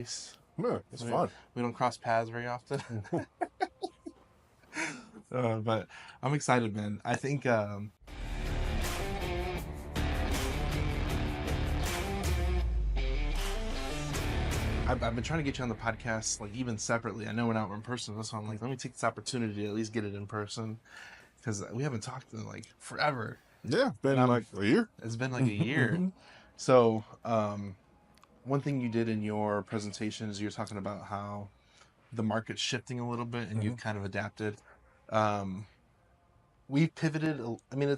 Yeah, it's fun. We don't cross paths very often. But I'm excited, man. I think I've been trying to get you on the podcast, like even separately. I know we're not in person, so I'm like, let me take this opportunity to at least get it in person because we haven't talked in like forever. Yeah, it's And been like a year. it's been like a year. So, one thing you did in your presentation is you're talking about how the market's shifting a little bit and you've kind of adapted. Um, we've pivoted. I mean,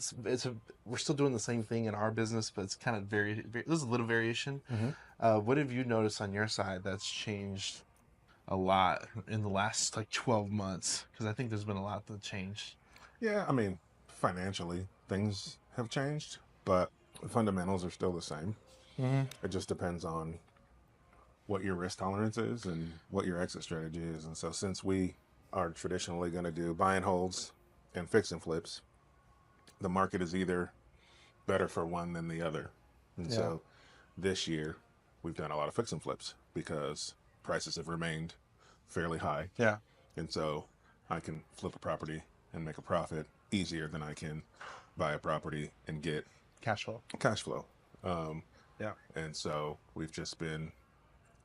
we're still doing the same thing in our business, but it's kind of there's a little variation. What have you noticed on your side that's changed a lot in the last like 12 months? Because I think there's been a lot that changed. Yeah, I mean, financially, things have changed, but the fundamentals are still the same. It just depends on what your risk tolerance is and what your exit strategy is. And so, since we are traditionally going to do buy and holds and fix and flips, the market is either better for one than the other. And Yeah. so, this year, we've done a lot of fix and flips because prices have remained fairly high. Yeah. And so, I can flip a property and make a profit easier than I can buy a property and get Cash flow. cash flow. Yeah. And so we've just been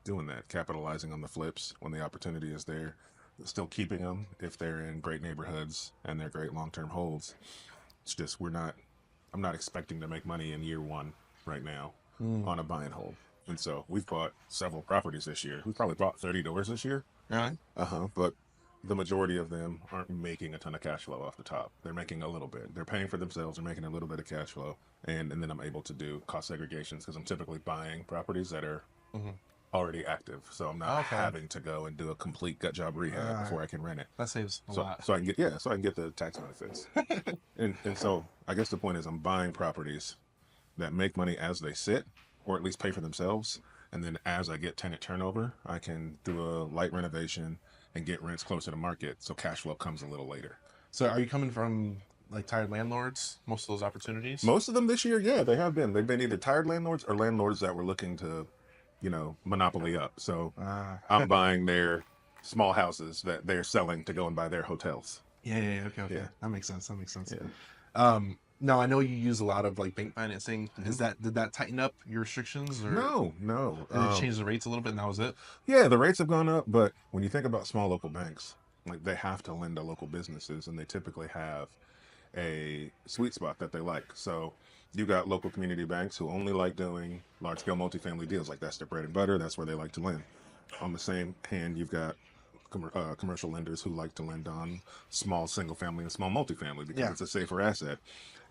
doing that, capitalizing on the flips when the opportunity is there, still keeping them if they're in great neighborhoods and they're great long-term holds. It's just I'm not expecting to make money in year one right now on a buy and hold. And so we've bought several properties this year. We've probably bought 30 doors this year. Really? But the majority of them aren't making a ton of cash flow off the top. They're making a little bit. They're paying for themselves. They're making a little bit of cash flow. And then I'm able to do cost segregations because I'm typically buying properties that are already active. So I'm not having to go and do a complete gut job rehab before I can rent it. That saves a lot. So I can get the tax benefits. and so I guess the point is I'm buying properties that make money as they sit, or at least pay for themselves. And then as I get tenant turnover, I can do a light renovation and get rents closer to market. So cash flow comes a little later. So are you coming from like tired landlords, most of those opportunities? Most of them this year, yeah, they have been. They've been either tired landlords or landlords that were looking to, monopoly up. So I'm buying their small houses that they're selling to go and buy their hotels. Yeah. Okay. Yeah. That makes sense. Yeah. Now I know you use a lot of like bank financing. Did that tighten up your restrictions or No. did it change the rates a little bit and that was it? Yeah, the rates have gone up, but when you think about small local banks, like they have to lend to local businesses and they typically have a sweet spot that they like. So you got local community banks who only like doing large scale multifamily deals. Like that's their bread and butter. That's where they like to lend. On the same hand, you've got commercial lenders who like to lend on small single family and small multifamily because it's a safer asset.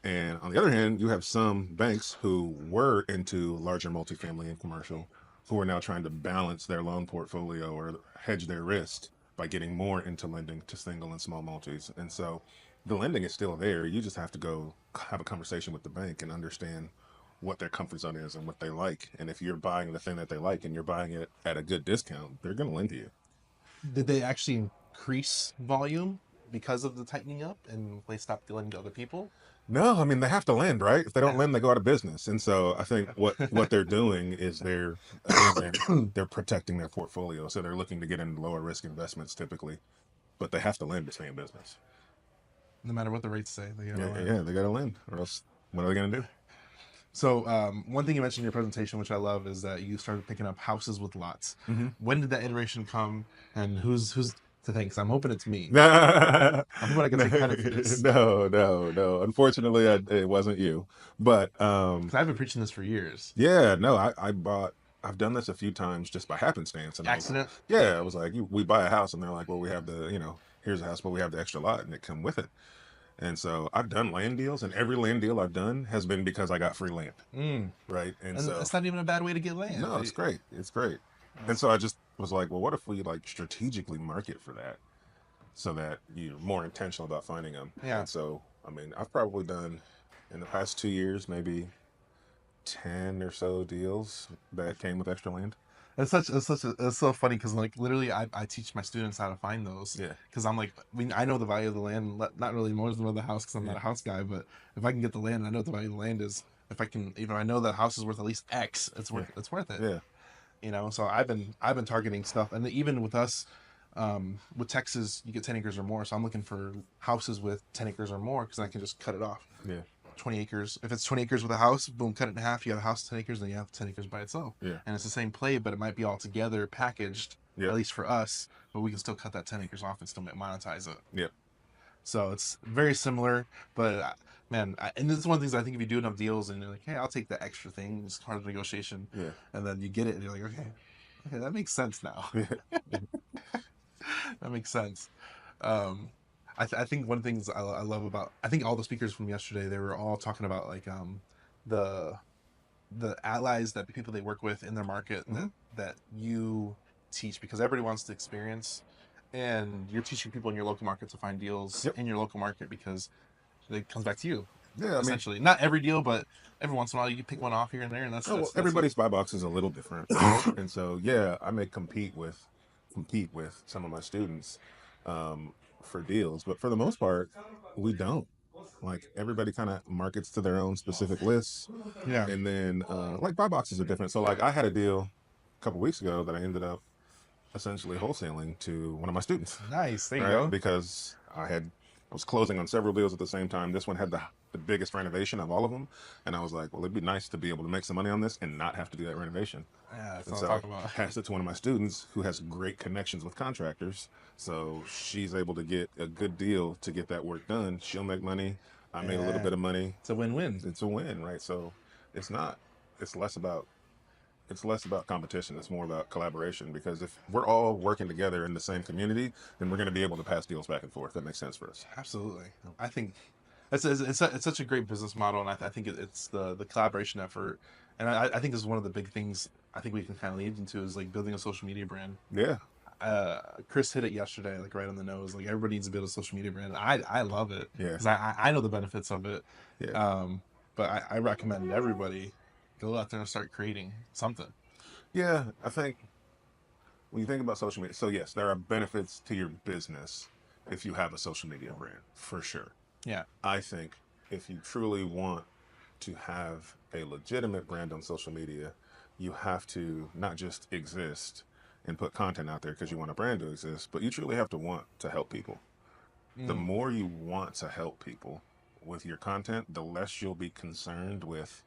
And on the other hand, you have some banks who were into larger multifamily and commercial who are now trying to balance their loan portfolio or hedge their risk by getting more into lending to single and small multis. And so the lending is still there. You just have to go have a conversation with the bank and understand what their comfort zone is and what they like. And if you're buying the thing that they like and you're buying it at a good discount, they're going to lend to you. Did they actually increase volume because of the tightening up and they stopped lending to other people? No, I mean they have to lend, right? If they don't lend, they go out of business. And so I think what they're doing is they're protecting their portfolio. So they're looking to get into lower risk investments typically, but they have to lend to stay in business. No matter what the rates say, they gotta lend. Yeah, they got to lend, or else what are they going to do? So one thing you mentioned in your presentation, which I love, is that you started picking up houses with lots. When did that iteration come, and who's to thank? 'Cause I'm hoping it's me. I'm hoping I can take credit for this. No. Unfortunately, it wasn't you. But 'Cause I've been preaching this for years. yeah, no, I've done this a few times just by happenstance. And Accident? I was like, we buy a house, and they're like, well, we have here's a house, but we have the extra lot, and it come with it. And so I've done land deals, and every land deal I've done has been because I got free land, right? And so that's not even a bad way to get land. no, it's great. It's great. And so I just was like, well, what if we like strategically market for that so that you're more intentional about finding them? Yeah. And so, I mean, I've probably done in the past 2 years, maybe 10 or so deals that came with extra land. It's so funny because like literally I teach my students how to find those. Yeah. Because I'm like, I know the value of the land, not really more than the house because I'm not a house guy, but if I can get the land, I know what the value of the land is. If I know the house is worth at least X, it's worth it. Yeah. You know, so I've been targeting stuff, and even with us, with Texas, you get 10 acres or more. So I'm looking for houses with 10 acres or more because I can just cut it off. Yeah. 20 acres. If it's 20 acres with a house, boom, cut it in half. You have a house 10 acres, then you have 10 acres by itself. Yeah. And it's the same play, but it might be all together packaged, at Yep. least for us. But we can still cut that 10 acres off and still monetize it. Yep. So it's very similar, but man, and this is one of the things I think if you do enough deals and you're like, hey, I'll take the extra thing, it's part of negotiation, Yeah. and then you get it and you're like, okay, that makes sense now. That makes sense. Um, I think one of the things I love about I think all the speakers from yesterday they were all talking about like the the allies that people they work with in their market Mm-hmm. that you teach because everybody wants to experience and you're teaching people in your local market to find deals Yep. in your local market because it comes back to you Yeah. I mean, essentially not every deal but every once in a while you pick one off here and there and that's oh, well, that's it. everybody's buy box is a little different, and so yeah, I may compete with some of my students um, for deals, but for the most part, we don't. Like everybody kind of markets to their own specific lists, Yeah, and then like buy boxes are different. So like I had a deal a couple weeks ago that I ended up essentially wholesaling to one of my students, nice, there you right? go. Because I was closing on several deals at the same time. This one had the biggest renovation of all of them, and I was like, well, it'd be nice to be able to make some money on this and not have to do that renovation. Yeah, that's And what I'm so I talking about. passed it to one of my students who has great connections with contractors. So she's able to get a good deal to get that work done. She'll make money. I made a little Yeah, bit of money. it's a win-win. It's a win, right? So it's not. It's less about. It's less about competition. It's more about collaboration because if we're all working together in the same community, then we're going to be able to pass deals back and forth. That makes sense for us. Absolutely. I think it's such a great business model, and I think it's the collaboration effort, and I think this is one of the big things I think we can kind of lead into is like building a social media brand. Yeah. Chris hit it yesterday, like right on the nose. Like everybody needs to build a social media brand. I love it Yeah. because I know the benefits of it. Yeah. Um, but I recommend everybody go out there and start creating something. Yeah. I think when you think about social media, so yes, there are benefits to your business if you have a social media brand, for sure. Yeah, I think if you truly want to have a legitimate brand on social media, you have to not just exist and put content out there because you want a brand to exist, but you truly have to want to help people. The mm, more you want to help people with your content, the less you'll be concerned with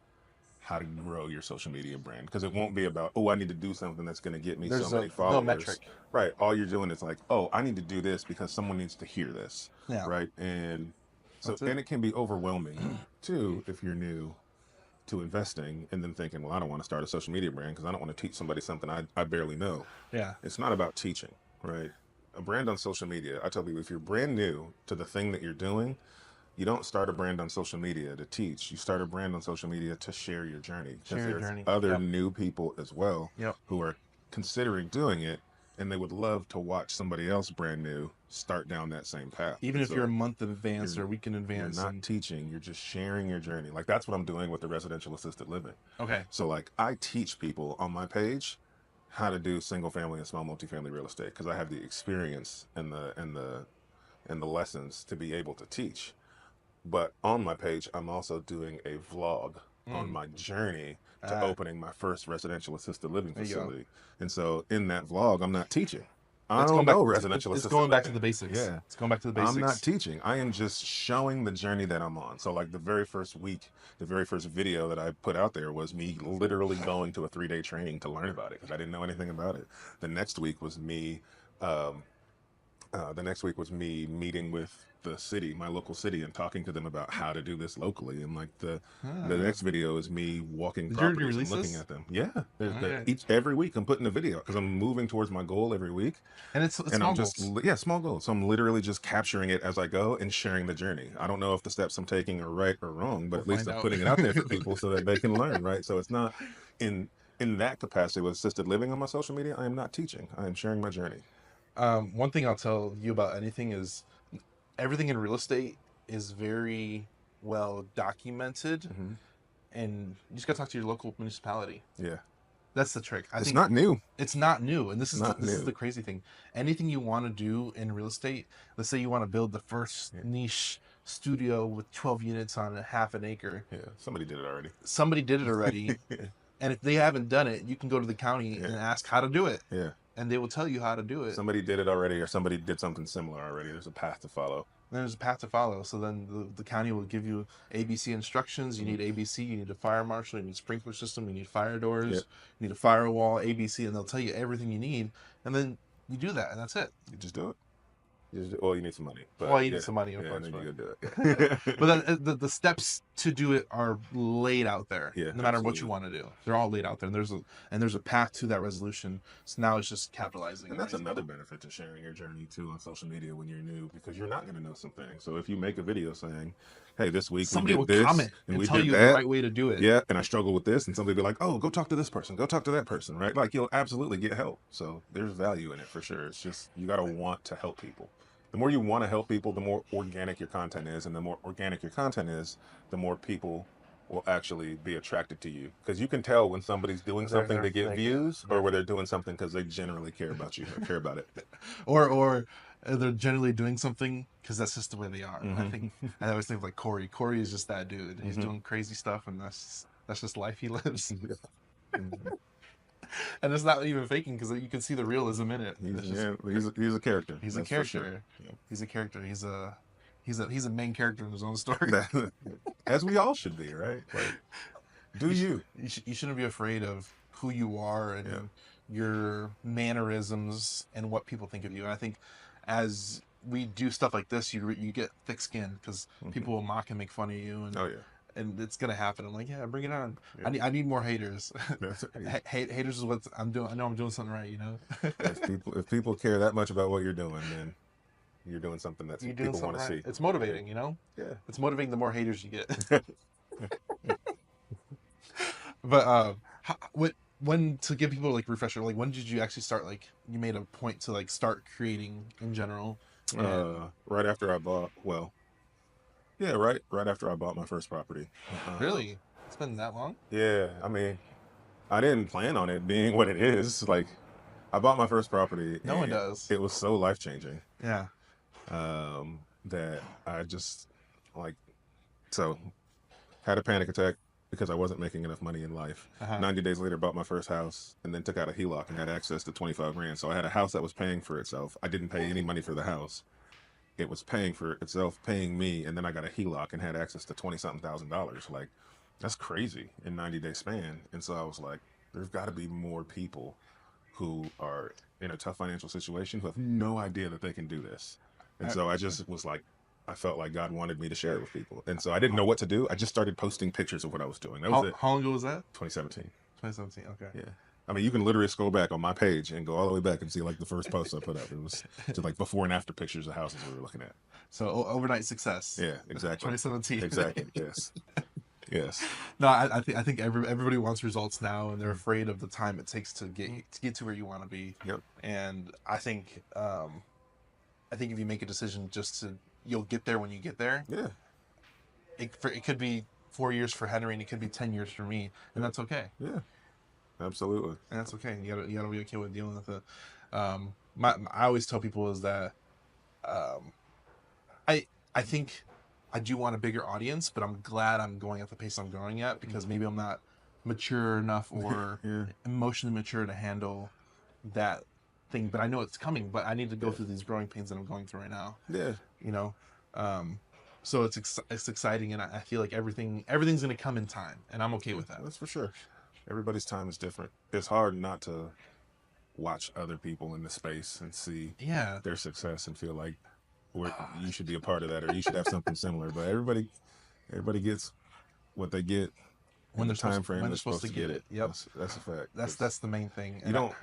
how to grow your social media brand because it won't be about, oh, I need to do something that's going to get me so there's many no followers. metric. Right, all you're doing is like, oh, I need to do this because someone needs to hear this. Yeah, Right, and so that's it. and it can be overwhelming too if you're new to investing and then thinking, well, I don't want to start a social media brand because I don't want to teach somebody something I barely know. Yeah, It's not about teaching. Right, a brand on social media, I tell people, if you're brand new to the thing that you're doing, you don't start a brand on social media to teach. You start a brand on social media to share your journey because share your there's journey. other Yep, new people as well yep. who are considering doing it and they would love to watch somebody else brand new start down that same path. Even And if you're a so month in advance you're or a week in you're advance, not and teaching, you're just sharing your journey. Like that's what I'm doing with the residential assisted living. okay, So like I teach people on my page how to do single family and small multifamily real estate because I have the experience and the lessons to be able to teach. But on my page, I'm also doing a vlog on mm, my journey to ah, opening my first residential assisted living there you go. facility. And so in that vlog, I'm not teaching. I It's don't going back. know residential It's assisted going back to living. the basics. Yeah. It's going back to the I'm not basics. teaching. I am just showing the journey that I'm on. So, like the very first week, the very first video that I put out there was me literally going to a 3-day training to learn about it because I didn't know anything about it. The next week was me um, the next week was me meeting with the city, my local city, and talking to them about how to do this locally. And like the Ah. next video is me walking Did you already properties and release looking this? at them. Yeah, Okay. each every week I'm putting a video because I'm moving towards my goal every week, And it's and I'm small just goals. yeah small goals. So I'm literally just capturing it as I go and sharing the journey. I don't know if the steps I'm taking are right or wrong, but We'll at least find I'm out. putting it out there for people so that they can learn. Right. So it's not in in that capacity with assisted living on my social media. I am not teaching. I am sharing my journey. One thing I'll tell you about anything is everything in real estate is very well documented, Hmm. and you just got to talk to your local municipality. Yeah, That's the trick. I it's think not new. it's not new, and It's not this is new. the crazy thing. Anything you want to do in real estate, let's say you want to build the first Yeah. niche studio with 12 units on a half an acre. Yeah, somebody did it already. Somebody did it already. And if they haven't done it, you can go to the county Yeah. and ask how to do it, Yeah. and they will tell you how to do it. Somebody did it already, or somebody did something similar already. There's a path to follow. There's a path to follow. So then the county will give you ABC instructions. You need ABC, you need a fire marshal, you need a sprinkler system, you need fire Yeah. doors, you need a firewall, ABC, and they'll tell you everything you need. And then you do that, and that's it. You just do it. Well, you need some money, but Well, you yeah, need some money, of yeah, and course, then but you go do it. Yeah, but then the steps to do it are laid out there. yeah, No matter what you absolutely. want to do, they're all laid out there. And there's a path to that resolution. So now it's just capitalizing. And that's another benefit to sharing your journey too on social media when you're new, because you're not going to know something. So if you make a video saying, "Hey, this week Somebody we will did this comment and and we tell did you the that," right way to do it. yeah, and I struggle with this, and somebody be like, "Oh, go talk to this person, go talk to that person," right? Like you'll absolutely get help. So there's value in it for sure. It's just you got to want to help people. The more you want to help people, the more organic your content is, and the more organic your content is, the more people will actually be attracted to you, because you can tell when somebody's doing something They're to get fake. views or where they're doing something because they generally care about you or care about it. Or they're generally doing something because that's just the way they are. Mm-hmm. I always think of like Corey. Corey is just that dude. He's Mm-hmm. doing crazy stuff, and that's just life he lives. Mm-hmm. And it's not even faking because you can see the realism in it. He's a character. He's a That's for sure. character. He's a character. He's a main character in his own story. Yeah. As we all should be, right? Like, do you? You shouldn't be afraid of who you are and Yeah. your mannerisms and what people think of you. And I think as we do stuff like this, you get thick skin because people will mock and make fun of you, Oh yeah. and it's gonna happen. I'm like, yeah, bring it on. Yeah. I need more haters. That's Haters is what I'm doing. I know I'm doing something right. You know. if people care that much about what you're doing, then you're doing something that You're doing people want something to right. see. It's motivating. You know. Yeah. It's motivating the more haters you get. But when to give people like refresher, like when did you actually start, like you made a point to like start creating in general? Right after I bought, well, yeah, right after I bought my first property. Really? It's been that long? Yeah, I mean, I didn't plan on it being what it is. Like, I bought my first property, No one and does. it was so life changing Yeah. that I just like so had a panic attack because I wasn't making enough money in life. Uh-huh. 90 days later, bought my first house and then took out a HELOC and had access to 25 grand. So I had a house that was paying for itself. I didn't pay any money for the house. It was paying for itself, paying me, and then I got a HELOC and had access to 20 something $1,000. Like, that's crazy in 90-day span. And so I was like, there's got to be more people who are in a tough financial situation who have no idea that they can do this. And so I just was like, I felt like God wanted me to share it with people. And so I didn't know what to do. I just started posting pictures of what I was doing. That was it. How long ago was that? 2017. 2017. Okay. Yeah. I mean, you can literally scroll back on my page and go all the way back and see like the first post I put up. It was to like before and after pictures of houses we were looking at. So overnight success. Yeah, exactly. 2017. Exactly. Yes. Yes. No, I think everybody wants results now, and they're afraid of the time it takes to get to where you want to be. Yep. And I think if you make a decision just to, you'll get there when you get there. Yeah. It could be 4 years for Henry, and it could be 10 years for me, and that's okay. Yeah. Absolutely. And that's okay. You gotta be okay with dealing with it. I always tell people is that I think I do want a bigger audience, but I'm glad I'm going at the pace I'm going at, because maybe I'm not mature enough or Yeah. emotionally mature to handle that thing. But I know it's coming. But I need to go through these growing pains that I'm going through right now. Yeah. You know, so it's exciting, and I feel like everything's gonna come in time, and I'm okay with that. That's for sure. Everybody's time is different. It's hard not to watch other people in the space and see Yeah. their success and feel like you should be a part of that, or you should have something similar. But everybody gets what they get When in the they're supposed- time frame when they're supposed to get it. Yep. That's a fact. That's the main thing. You And don't.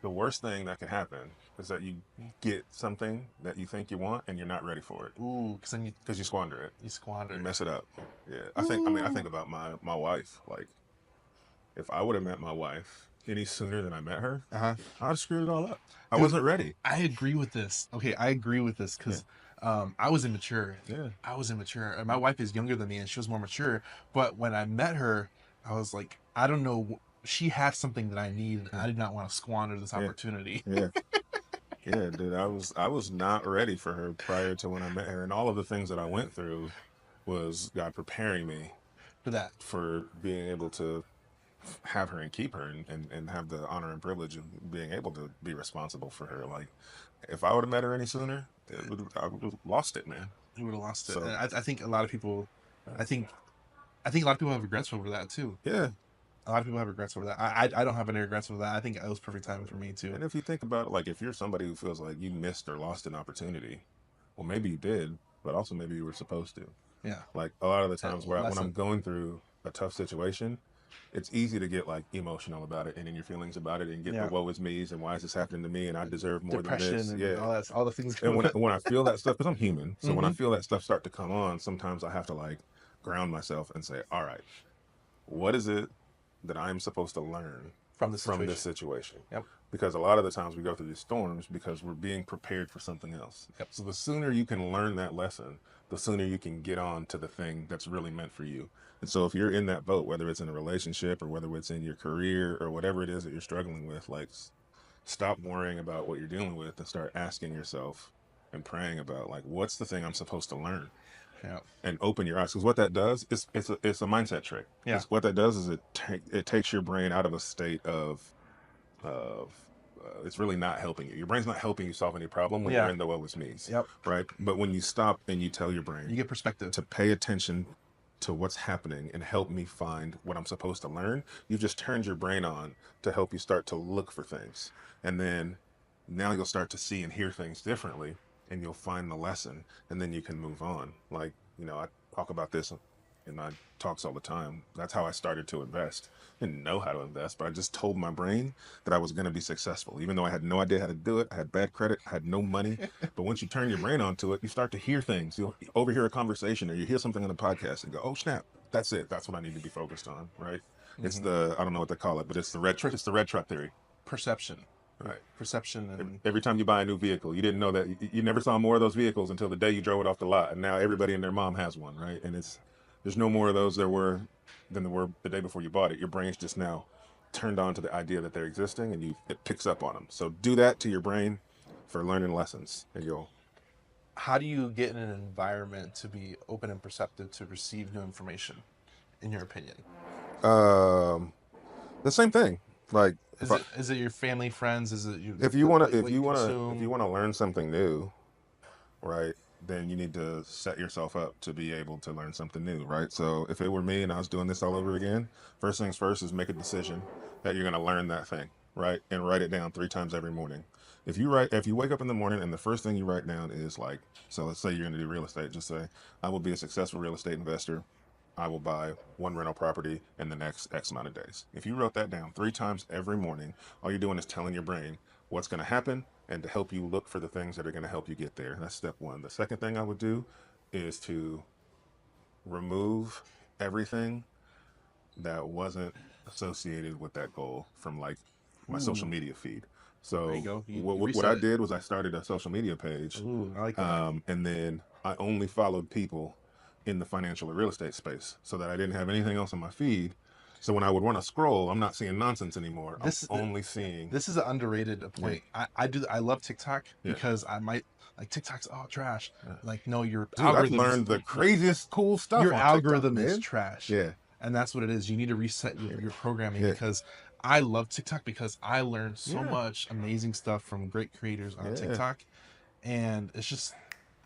The worst thing that can happen is that you get something that you think you want and you're not ready for it Ooh, because then because you squander it. you squander. You mess it up. Yeah. I think about my wife. Like, if I would have met my wife any sooner than I met her, Uh-huh. I'd have screwed it all up. I wasn't ready. I agree with this. Okay, I agree with this because I was immature. Yeah. I was immature. And my wife is younger than me, and she was more mature. But when I met her, I was like, I don't know. She had something that I need. And I did not want to squander this opportunity. Yeah. Yeah, dude. I was not ready for her prior to when I met her, and all of the things that I went through was God preparing me For that. for being able to have her and keep her and have the honor and privilege of being able to be responsible for her. Like, if I would have met her any sooner, I would have lost it, man. You would have lost it. So And I think a lot of people, I think, I think a lot of people have regrets over that too. yeah, A lot of people have regrets over that. I don't have any regrets over that. I think it was perfect timing for me too. and if you think about it, like if you're somebody who feels like you missed or lost an opportunity, well, maybe you did, but also maybe you were supposed to. Yeah. Like a lot of the times when I'm Lesson. going through a tough situation, it's easy to get like emotional about it and in your feelings about it and get the Yeah. woe is me's and why is this happening to me and I deserve more than Depression this. and Yeah. all that, all the things And going on. when I feel that stuff, because I'm human, so when I Mm-hmm. feel that stuff start to come on, sometimes I have to like ground myself and say, all right, what is it that I'm supposed to learn From the from this situation. situation? Yep. Because a lot of the times we go through these storms because we're being prepared for something else. Yep. So the sooner you can learn that lesson, the sooner you can get on to the thing that's really meant for you. And so if you're in that boat, whether it's in a relationship or whether it's in your career or whatever it is that you're struggling with, like stop worrying about what you're dealing with and start asking yourself and praying about like what's the thing I'm supposed to learn, Yeah. and open your eyes, because what that does is it's a mindset trick. Yeah. It's what that does is it takes your brain out of a state of it's really not helping you. Your brain's not helping you solve any problem when you're Yeah. in the woe is me's, Yep. right? But when you stop and you tell your brain You get perspective. to pay attention to what's happening and help me find what I'm supposed to learn, you've just turned your brain on to help you start to look for things. And then now you'll start to see and hear things differently and you'll find the lesson and then you can move on. Like, I talk about this in my talks all the time. That's how I started to invest. I didn't know how to invest, but I just told my brain that I was going to be successful, even though I had no idea how to do it. I had bad credit, I had no money. But once you turn your brain onto it, you start to hear things. You'll overhear a conversation or you hear something on the podcast and go, oh, snap, that's it. That's what I need to be focused on, right? It's Mm-hmm. I don't know what they call it, but it's it's the red truck theory. Perception. Right. Perception and Every time you buy a new vehicle, you didn't know that you never saw more of those vehicles until the day you drove it off the lot, and now everybody and their mom has one, right? And there's no more of those than there were the day before you bought it. Your brain's just now turned on to the idea that they're existing, and it picks up on them. So do that to your brain for learning lessons, and you'll. how do you get in an environment to be open and perceptive to receive new information, in your opinion? Um, the same thing. Like Is it your family, friends? Is it you? if you want to What you if you consume? want to learn something new, right, then you need to set yourself up to be able to learn something new, right? So if it were me and I was doing this all over again, first things first is make a decision that you're going to learn that thing, right? And write it down 3 times every morning. If you wake up in the morning and the first thing you write down is like, so let's say you're going to do real estate, just say, I will be a successful real estate investor. I will buy one rental property in the next X amount of days. If you wrote that down 3 times every morning, all you're doing is telling your brain what's going to happen and to help you look for the things that are going to help you get there. That's step one. The second thing I would do is to remove everything that wasn't associated with that goal from like my social Ooh, media feed. there you So go. You what I reset it. did was I started a social media page, Ooh, I like that. and then I only followed people in the financial or real estate space so that I didn't have anything else on my feed. So when I would want to scroll, I'm not seeing nonsense anymore. I'm This only seeing. this is an underrated Yeah, point. I love TikTok yeah, because I might like TikTok's all trash. yeah. Like no, your Dude, I've algorithms learned the craziest cool stuff your on TikTok, algorithm is man. trash. Yeah, And that's what it is. You need to reset yeah, your programming yeah, because I love TikTok because I learned so yeah, much amazing stuff from great creators on yeah. TikTok. And it's just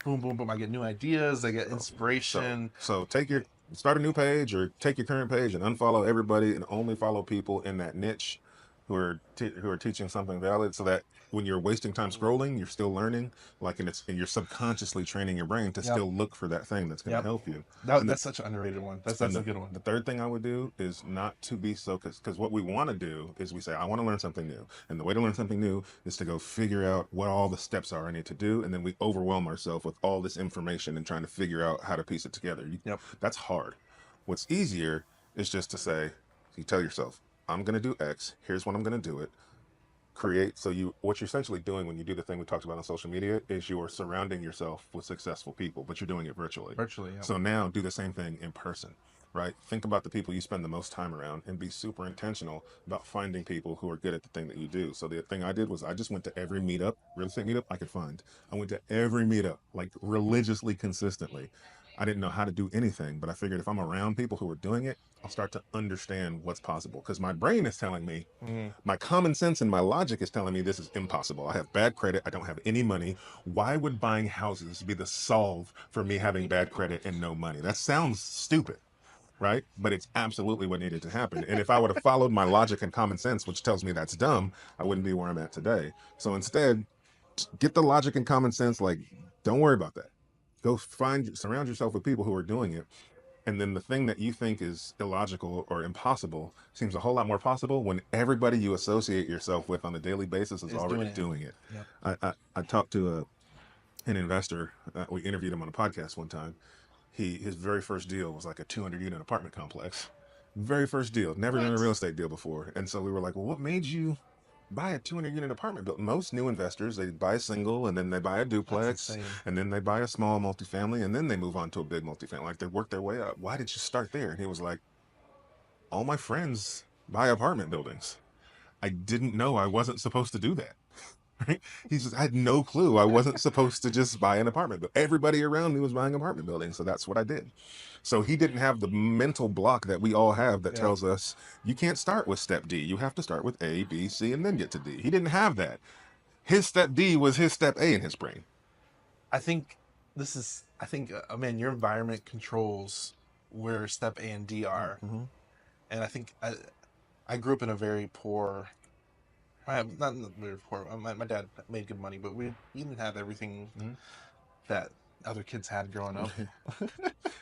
boom, boom, boom. I get new ideas, I get inspiration. Take your start a new page or take your current page and unfollow everybody and only follow people in that niche who are teaching something valid, so that when you're wasting time scrolling, you're still learning. Like, and you're subconsciously training your brain to Yep. still look for that thing that's going to Yep. help you. That, And the that's such an underrated one. That's and a good one. the third thing I would do is not to be so, because what we want to do is we say, I want to learn something new. And the way to learn something new is to go figure out what all the steps are I need to do. And then we overwhelm ourselves with all this information and trying to figure out how to piece it together. Yep. That's hard. What's easier is just to say, you tell yourself, I'm going to do X. Here's when I'm going to do it. Create. So what you're essentially doing when you do the thing we talked about on social media is you're surrounding yourself with successful people, but you're doing it virtually. Virtually, yep. So now do the same thing in person, right? Think about the people you spend the most time around and be super intentional about finding people who are good at the thing that you do. So the thing I did was I just went to every meetup, real estate meetup I could find. I went to every meetup, like religiously, consistently. I didn't know how to do anything, but I figured if I'm around people who are doing it, I'll start to understand what's possible. Because my brain is telling me, Mm. my common sense and my logic is telling me this is impossible. I have bad credit. I don't have any money. Why would buying houses be the solve for me having bad credit and no money? That sounds stupid, right? But it's absolutely what needed to happen. And if I would have followed my logic and common sense, which tells me that's dumb, I wouldn't be where I'm at today. So instead, get the logic and common sense. Like, don't worry about that. Go surround yourself with people who are doing it. And then the thing that you think is illogical or impossible seems a whole lot more possible when everybody you associate yourself with on a daily basis is Is already doing it. doing it. Yep. I talked to an investor. We interviewed him on a podcast one time. His very first deal was like a 200 unit apartment complex. Very first deal, never done a real What? estate deal before. And so we were like, well, what made you buy a 200 unit apartment building? Most new investors, they buy a single and then they buy a That's duplex insane. and then they buy a small multifamily and then they move on to a big multifamily. Like they work their way up. Why did you start there? And he was like, all my friends buy apartment buildings. I didn't know I wasn't supposed to do that. Right? He says, I had no clue I wasn't supposed to just buy an apartment. But everybody around me was buying apartment buildings. So that's what I did. So he didn't have the mental block that we all have that Yeah. tells us you can't start with step D. You have to start with A, B, C, and then get to D. He didn't have that. His step D was his step A in his brain. I think I think, man, your environment controls where step A and D are. Mm-hmm. And I think I grew up in a very poor, not very poor, my dad made good money, but we didn't have everything Mm-hmm. that other kids had growing up.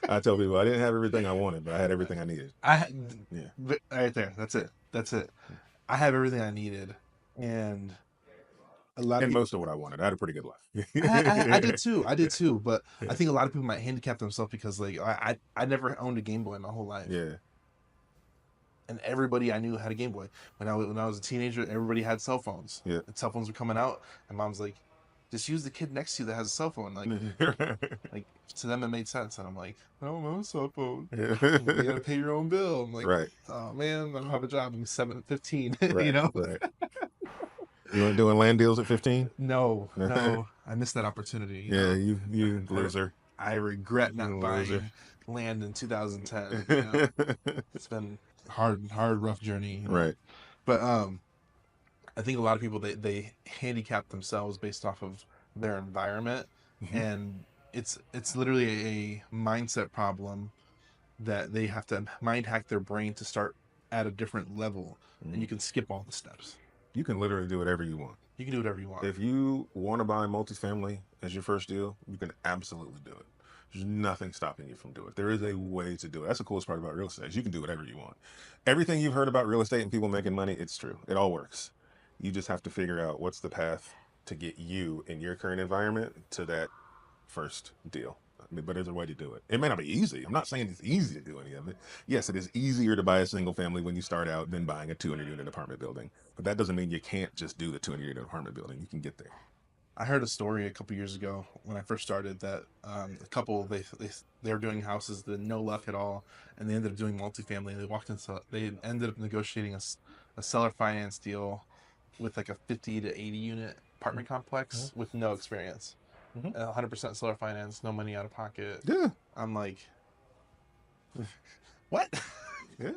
I tell people I didn't have everything I wanted, but I had everything I needed. I Yeah. right there. That's it. That's it. I have everything I needed, and a lot of And people. most of what I wanted. I had a pretty good life. I did too. I did too. But Yeah. I think a lot of people might handicap themselves because like I never owned a Game Boy my whole life, Yeah. and everybody I knew had a Game Boy. When I was a teenager, everybody had cell phones. Yeah. And cell phones were coming out, and mom's like, just use the kid next to you that has a cell phone. Like to them it made sense, and I'm like, I don't have a cell phone. You gotta pay your own bill. I'm like, Right. oh man, I don't have a job. I'm 15. Right. You know? Right. You weren't doing land deals at 15? No, no, I missed that opportunity. Yeah, you loser. I regret You not loser. buying land in 2010. You know? It's been hard, rough journey. You know? Right. But I think a lot of people they handicap themselves based off of their environment, Mm-hmm. and it's literally a mindset problem that they have to mind hack their brain to start at a different level, and you can skip all the steps. You can literally do whatever you want. You can do whatever you want. If you want to buy multifamily as your first deal, you can absolutely do it. There's nothing stopping you from doing it. There is a way to do it. That's the coolest part about real estate. Is you can do whatever you want. Everything you've heard about real estate and people making money, it's true. It all works. You just have to figure out what's the path to get you in your current environment to that first deal. I mean, but there's a way to do it. It may not be easy. I'm not saying it's easy to do any of it. Yes, it is easier to buy a single family when you start out than buying a 200 unit apartment building. But that doesn't mean you can't just do the 200 unit apartment building. You can get there. I heard a story a couple years ago when I first started that a couple they were doing houses that no luck at all, and they ended up doing multifamily. They ended up negotiating a seller finance deal with like a 50 to 80 unit apartment complex with no experience, Mhm. 100% seller finance, no money out of pocket. Yeah. I'm like, what? Yeah.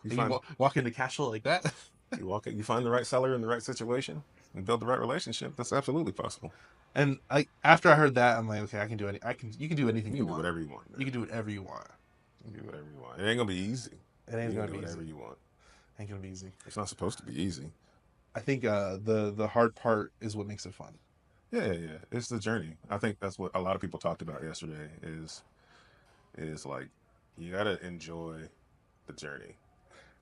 You And find walk into cash flow like that? you find the right seller in the right situation and build the right relationship. That's absolutely possible. And after I heard that, I'm like, okay, you can do anything You you can do want. whatever you want. You can do whatever you want. You can do whatever you want. It ain't gonna be easy. It ain't You gonna can be do whatever easy. you want. Ain't gonna be easy. It's not supposed to be easy. I think the hard part is what makes it fun. Yeah. It's the journey. I think that's what a lot of people talked about yesterday is like you gotta enjoy the journey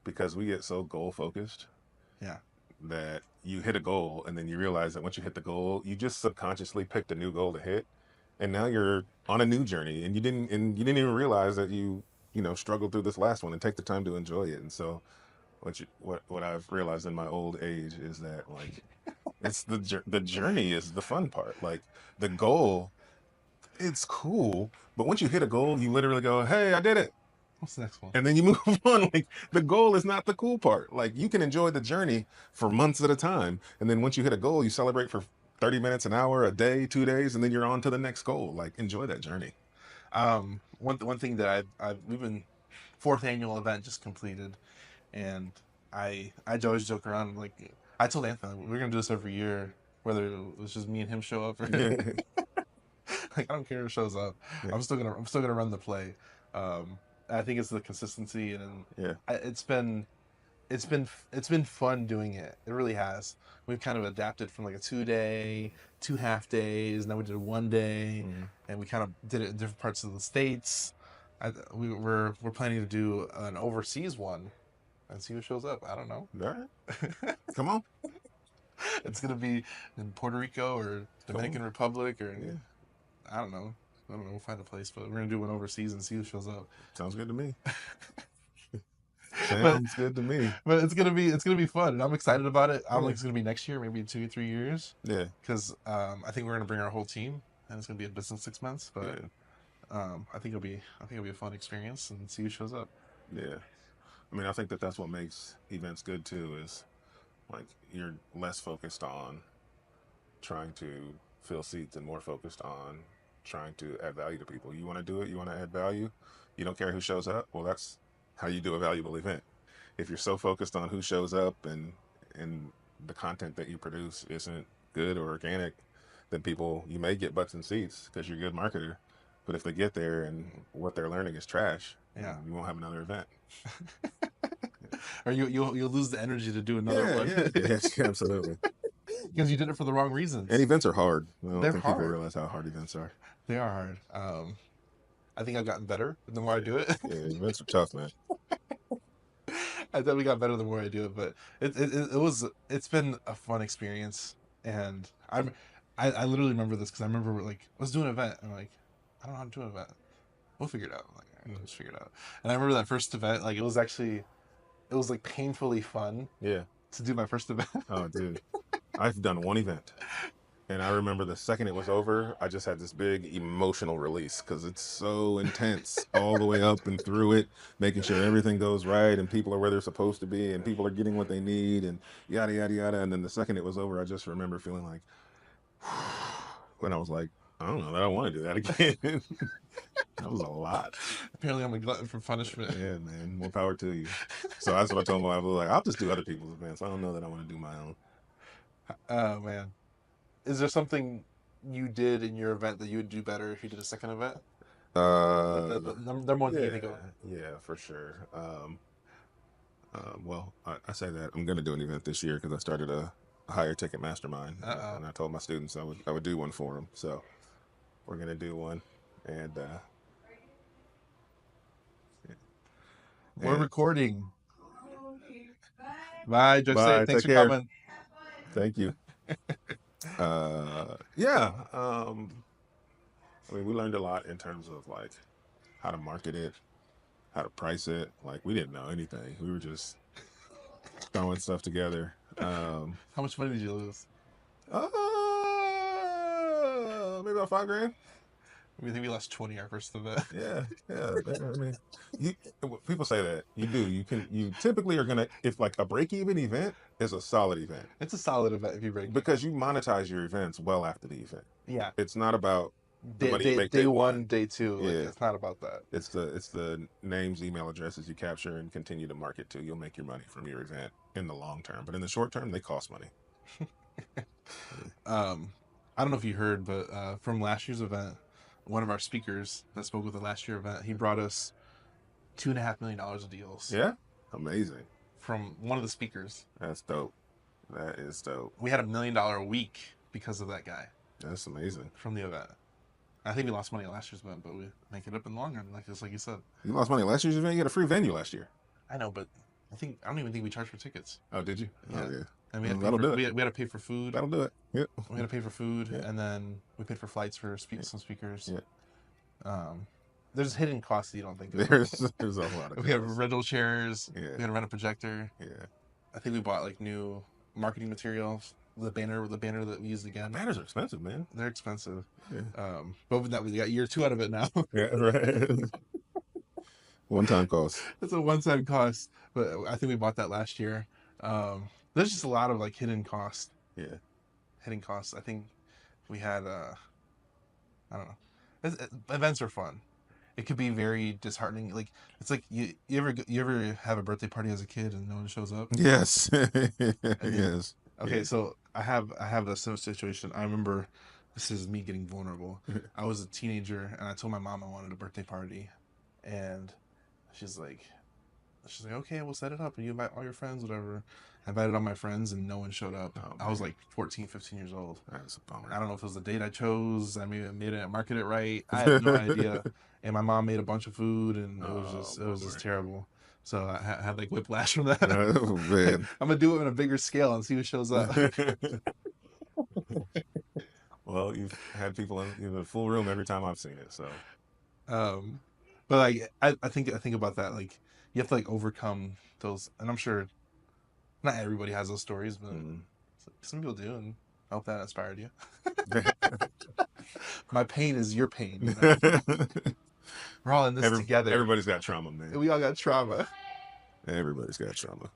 because we get so goal focused Yeah. that you hit a goal and then you realize that once you hit the goal, you just subconsciously picked a new goal to hit, and now you're on a new journey and you didn't even realize that you know struggled through this last one and take the time to enjoy it. And so what I've realized in my old age is that like it's the journey is the fun part. Like the goal, it's cool, but once you hit a goal, you literally go, "Hey, I did it." What's the next one? And then you move on. Like the goal is not the cool part. Like you can enjoy the journey for months at a time, and then once you hit a goal, you celebrate for 30 minutes, an hour, a day, 2 days, and then you're on to the next goal. Like enjoy that journey. One thing that we've been fourth annual event just completed, and I always joke around like I told Anthony we're gonna do this every year, whether it's just me and him show up or Yeah, like I don't care who shows up. yeah, I'm still gonna run the play. I think it's the consistency and yeah. it's been fun doing it. It really has. We've kind of adapted from like a 2 day, 2 half days, and then we did 1 day, Mm. and we kind of did it in different parts of the states. We're planning to do an overseas one and see who shows up. I don't know. All right, come on, It's gonna be in Puerto Rico or come on. Dominican Republic or Yeah, I don't know. I don't know. We'll find a place, but we're gonna do one overseas and see who shows up. sounds good to me. but Sounds good to me. but it's gonna be fun, and I'm excited about it. I don't Yeah, think it's gonna be next year, maybe in 2 or 3 years, yeah, because I think we're gonna bring our whole team, and it's gonna be a business 6 months. But yeah, I think it'll be a fun experience and see who shows up. yeah. I mean, I think that that's what makes events good too. Is like you're less focused on trying to fill seats and more focused on trying to add value to people. You want to do it, you want to add value, you don't care who shows up. Well, that's how you do a valuable event. If you're so focused on who shows up and the content that you produce isn't good or organic, then people you may get butts and seats because you're a good marketer. But if they get there and what they're learning is trash, Yeah, you won't have another event. or you'll lose the energy to do another Yeah, one yeah, yes, absolutely. because you did it for the wrong And reasons. events are hard. I don't They're think people hard. realize how hard events are. They are hard. I think I've gotten better the more I do it. Yeah, events are tough, man. I definitely got better the more I do it, but it's been a fun experience, and I literally remember this because I remember like let's do an event, and I'm like I don't know how to do an event. We'll figure it out. I'm like all right, Mm. let's figure it out. And I remember that first event, like it was like painfully fun Yeah. to do my first event. Oh, dude. I've done one event. And I remember the second it was over, I just had this big emotional release because it's so intense all the way up and through it, making sure everything goes right and people are where they're supposed to be and people are getting what they need and yada, yada, yada. And then the second it was over, I just remember feeling like, when I was like, I don't know that I want to do that again. That was a lot. Apparently, I'm a glutton for punishment. Yeah, man. More power to you. So that's what I told my wife. I was like, I'll just do other people's events. I don't know that I want to do my own. Oh man, is there something you did in your event that you would do better if you did a second event? The number one thing you Yeah, think of? yeah, for sure. Well, I say that I'm going to do an event this year because I started a higher ticket mastermind, Uh oh. and I told my students I would do one for them. So we're going to do one, and We're and recording. Bye, Joyce. bye. Thanks Take for care. coming. Thank you. Yeah. I mean, we learned a lot in terms of like how to market it, how to price it. Like we didn't know anything. We were just throwing stuff together. How much money did you lose? Maybe about 5 grand. We think we lost 20 our first event. Yeah, yeah. I mean, you people say that you typically are gonna if like a break even event is a solid event It's a solid event if you break. because you monetize your events well after the event. Yeah. It's not about the Day, money you day, make day day one, one. day two. Like Yeah, it's not about that. it's the names, email addresses you capture and continue to market to. You'll make your money from your event in the long term, but in the short term, they cost money. Um, I don't know if you heard, but from last year's event, one of our speakers that spoke with the last year event, he brought us $2.5 million of deals Yeah, amazing. from one of the speakers. That's dope. That is dope. We had $1 million a week because of that guy That's amazing. from the event. I think we lost money last year's event, but we make it up in the long run, like you said. You lost money last year's event. You had a free venue last year. I know, but I don't even think we charged for tickets. Oh, did you? Yeah. Oh, yeah. And we had to pay That'll for, do it. we had to pay for food. That'll do it. Yep. We had to pay for food, Yeah. and then we paid for flights for some speakers. Yeah. There's hidden costs that you don't think of. There's a lot of. We had rental chairs. Yeah. We had to rent a projector. Yeah. I think we bought like new marketing materials. The banner that we used again. Banners are expensive, man. They're expensive. Yeah. But with that, we got year 2 out of it now. Yeah. Right. One time cost. It's a one-time cost, but I think we bought that last year. There's just a lot of like hidden costs. Yeah. Hidden costs. I think we had I don't know. Events are fun. it could be very disheartening. Like it's like you ever have a birthday party as a kid and no one shows up? Yes. And then Yes. okay, Yes. so I have a similar situation. I remember this is me getting vulnerable. I was a teenager and I told my mom I wanted a birthday party, and she's like, okay, we'll set it up and you invite all your friends, whatever. I invited all my friends and no one showed up. Oh, I was man. like 14, 15 years old. That's a bummer. I don't know if it was the date I chose. I made it, market it right. I have no idea. And my mom made a bunch of food, and Oh, it was just bummer. terrible. So I had like whiplash from that. Oh, man. I'm gonna do it on a bigger scale and see who shows up. Well, you've had people in the full room every time I've seen it, so. um, but like I think about that. Like you have to like overcome those, and I'm sure not everybody has those stories, but some people do, and I hope that inspired you. My pain is your pain. You know? We're all in this together. Everybody's got trauma, man. We all got trauma. Everybody's got trauma.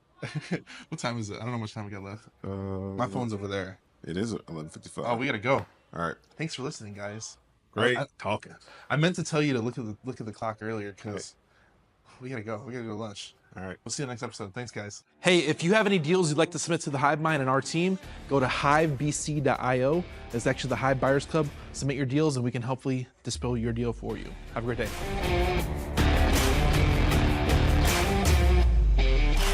What time is it? I don't know how much time we got left. My phone's over there. It is 11:55. Oh, we gotta go. All right. Thanks for listening, guys. Great talking. I meant to tell you to look at the clock earlier because we gotta go. We gotta go to lunch. All right. We'll see you next episode. Thanks, guys. Hey, if you have any deals you'd like to submit to the Hive Mind and our team, go to hivebc.io. That's actually the Hive Buyers Club. Submit your deals and we can hopefully dispel your deal for you. Have a great day.